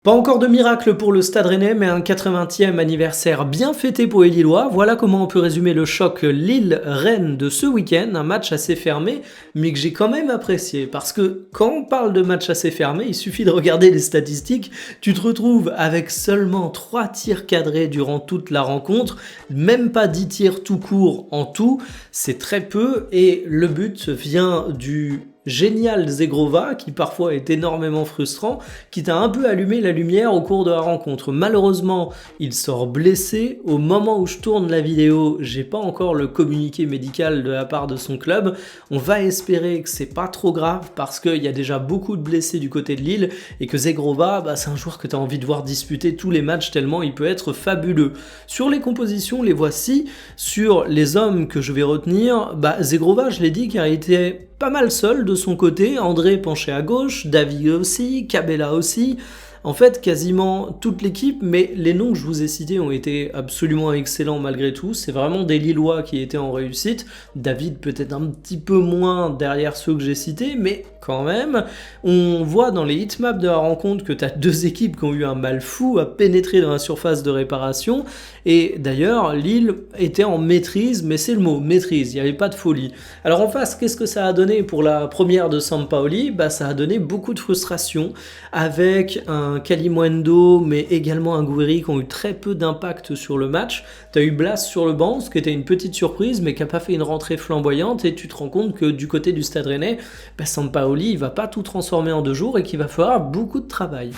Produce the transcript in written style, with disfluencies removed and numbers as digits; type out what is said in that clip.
Pas encore de miracle pour le Stade Rennais, mais un 80e anniversaire bien fêté pour les Lillois. Voilà comment on peut résumer le choc Lille-Rennes de ce week-end. Un match assez fermé, mais que j'ai quand même apprécié. Parce que quand on parle de match assez fermé, il suffit de regarder les statistiques. Tu te retrouves avec seulement 3 tirs cadrés durant toute la rencontre, même pas 10 tirs tout court en tout. C'est très peu et le but vient du génial Zegrova, qui parfois est énormément frustrant, qui t'a un peu allumé la lumière au cours de la rencontre. Malheureusement, il sort blessé. Au moment où je tourne la vidéo, j'ai pas encore le communiqué médical de la part de son club. On va espérer que c'est pas trop grave parce qu'il y a déjà beaucoup de blessés du côté de Lille et que Zegrova, c'est un joueur que tu as envie de voir disputer tous les matchs tellement il peut être fabuleux. Sur les compositions, les voici. Sur les hommes que je vais retenir, Zegrova, je l'ai dit, car il était pas mal seul de son côté, André penché à gauche, David aussi, Cabella aussi. En fait, quasiment toute l'équipe, mais les noms que je vous ai cités ont été absolument excellents malgré tout. C'est vraiment des Lillois qui étaient en réussite. David peut-être un petit peu moins derrière ceux que j'ai cités, mais quand même, on voit dans les heatmaps de la rencontre que tu as deux équipes qui ont eu un mal fou à pénétrer dans la surface de réparation. Et d'ailleurs, Lille était en maîtrise, mais c'est le mot, maîtrise, il n'y avait pas de folie. Alors en face, qu'est-ce que ça a donné pour la première de Sampaoli ? Ça a donné beaucoup de frustration avec un Kalimundo, mais également un Gouiri qui ont eu très peu d'impact sur le match. Tu as eu Blas sur le banc, ce qui était une petite surprise, mais qui n'a pas fait une rentrée flamboyante, et tu te rends compte que du côté du Stade Rennais, Sampaoli, il va pas tout transformer en 2 jours et qu'il va falloir beaucoup de travail.